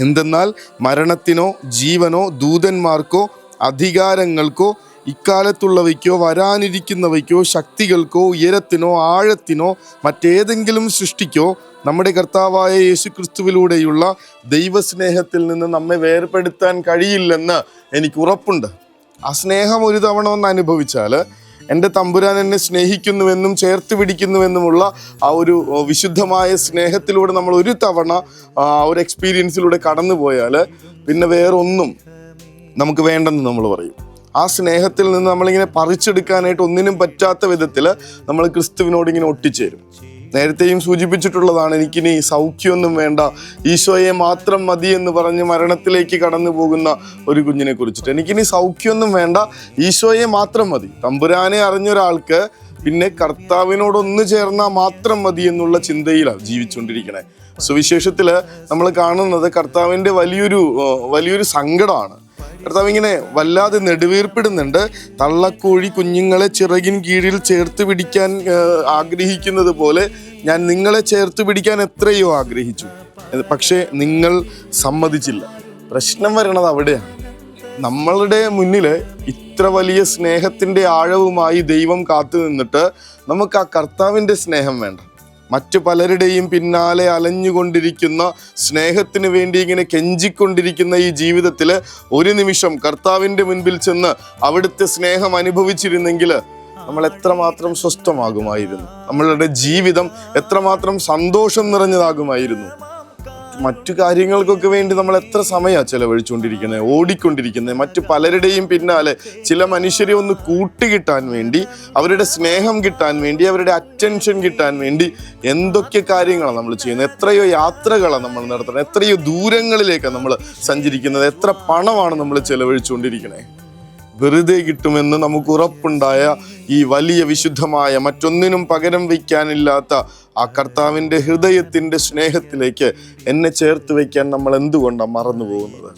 എന്തെന്നാൽ മരണത്തിനോ ജീവനോ ദൂതന്മാർക്കോ അധികാരങ്ങൾക്കോ ഇക്കാലത്തുള്ളവയ്ക്കോ വരാനിരിക്കുന്നവയ്ക്കോ ശക്തികൾക്കോ ഉയരത്തിനോ ആഴത്തിനോ മറ്റേതെങ്കിലും സൃഷ്ടിക്കോ നമ്മുടെ കർത്താവായ യേശുക്രിസ്തുവിലൂടെയുള്ള ദൈവസ്നേഹത്തിൽ നിന്ന് നമ്മെ വേർപെടുത്താൻ കഴിയില്ലെന്ന് എനിക്ക് ഉറപ്പുണ്ട്. ആ സ്നേഹം ഒരു തവണ ഒന്ന് അനുഭവിച്ചാൽ, എൻ്റെ തമ്പുരാൻ എന്നെ സ്നേഹിക്കുന്നുവെന്നും ചേർത്ത് പിടിക്കുന്നുവെന്നുമുള്ള ആ ഒരു വിശുദ്ധമായ സ്നേഹത്തിലൂടെ നമ്മൾ ഒരു തവണ ഒരു എക്സ്പീരിയൻസിലൂടെ കടന്നു പോയാൽ പിന്നെ വേറൊന്നും നമുക്ക് വേണ്ടെന്ന് നമ്മൾ പറയും. ആ സ്നേഹത്തിൽ നിന്ന് നമ്മളിങ്ങനെ പറിച്ചെടുക്കാനായിട്ട് ഒന്നിനും പറ്റാത്ത വിധത്തിൽ നമ്മൾ ക്രിസ്തുവിനോട് ഇങ്ങനെ ഒട്ടിച്ചേരും. നേരത്തെയും സൂചിപ്പിച്ചിട്ടുള്ളതാണ്, എനിക്കിനി സൗഖ്യമൊന്നും വേണ്ട, ഈശോയെ മാത്രം മതി എന്ന് പറഞ്ഞ് മരണത്തിലേക്ക് കടന്നു പോകുന്ന ഒരു കുഞ്ഞിനെ കുറിച്ചിട്ട്. എനിക്കിനി സൗഖ്യമൊന്നും വേണ്ട, ഈശോയെ മാത്രം മതി. തമ്പുരാനെ അറിഞ്ഞൊരാൾക്ക് പിന്നെ കർത്താവിനോടൊന്ന് ചേർന്നാൽ മാത്രം മതി എന്നുള്ള ചിന്തയിലാണ് ജീവിച്ചുകൊണ്ടിരിക്കണേ. സുവിശേഷത്തിൽ നമ്മൾ കാണുന്നത് കർത്താവിൻ്റെ വലിയൊരു സങ്കടമാണ്. കർത്താവ് ഇങ്ങനെ വല്ലാതെ നെടുവീർപ്പിടുന്നുണ്ട്. തള്ളക്കോഴി കുഞ്ഞുങ്ങളെ ചിറകിൻ കീഴിൽ ചേർത്ത് പിടിക്കാൻ ആഗ്രഹിക്കുന്നത് പോലെ ഞാൻ നിങ്ങളെ ചേർത്ത് പിടിക്കാൻ എത്രയോ ആഗ്രഹിച്ചു, പക്ഷേ നിങ്ങൾ സമ്മതിച്ചില്ല. പ്രശ്നം വരണത് അവിടെയാണ്. നമ്മളുടെ മുന്നിൽ ഇത്ര വലിയ സ്നേഹത്തിൻ്റെ ആഴവുമായി ദൈവം കാത്തു നിന്നിട്ട് നമുക്ക് ആ കർത്താവിൻ്റെ സ്നേഹം വേണ്ട. മറ്റു പലരുടെയും പിന്നാലെ അലഞ്ഞുകൊണ്ടിരിക്കുന്ന, സ്നേഹത്തിന് വേണ്ടി ഇങ്ങനെ കെഞ്ചിക്കൊണ്ടിരിക്കുന്ന ഈ ജീവിതത്തിൽ ഒരു നിമിഷം കർത്താവിൻ്റെ മുൻപിൽ ചെന്ന് അവിടുത്തെ സ്നേഹം അനുഭവിച്ചിരുന്നെങ്കിൽ നമ്മൾ എത്രമാത്രം സ്വസ്ഥമാകുമായിരുന്നു, നമ്മളുടെ ജീവിതം എത്രമാത്രം സന്തോഷം നിറഞ്ഞതാകുമായിരുന്നു. മറ്റു കാര്യങ്ങൾക്കൊക്കെ വേണ്ടി നമ്മൾ എത്ര സമയമാണ് ചെലവഴിച്ചുകൊണ്ടിരിക്കുന്നത്, ഓടിക്കൊണ്ടിരിക്കുന്നത്. മറ്റു പലരുടെയും പിന്നാലെ ചില മനുഷ്യരെ ഒന്ന് കൂട്ടുകിട്ടാൻ വേണ്ടി, അവരുടെ സ്നേഹം കിട്ടാൻ വേണ്ടി, അവരുടെ അറ്റൻഷൻ കിട്ടാൻ വേണ്ടി എന്തൊക്കെ കാര്യങ്ങളാണ് നമ്മൾ ചെയ്യുന്നത്. എത്രയോ യാത്രകളാണ് നമ്മൾ നടത്തുന്നത്, എത്രയോ ദൂരങ്ങളിലേക്കാണ് നമ്മൾ സഞ്ചരിക്കുന്നത്, എത്ര പണമാണ് നമ്മൾ ചെലവഴിച്ചുകൊണ്ടിരിക്കുന്നത്. വെറുതെ കിട്ടുമെന്ന് നമുക്ക് ഉറപ്പുണ്ടായ ഈ വലിയ വിശുദ്ധമായ, മറ്റൊന്നിനും പകരം വയ്ക്കാനില്ലാത്ത ആ കർത്താവിൻ്റെ ഹൃദയത്തിൻ്റെ സ്നേഹത്തിലേക്ക് എന്നെ ചേർത്ത് വയ്ക്കാൻ നമ്മൾ എന്തുകൊണ്ടാണ് മറന്നു പോകുന്നത്?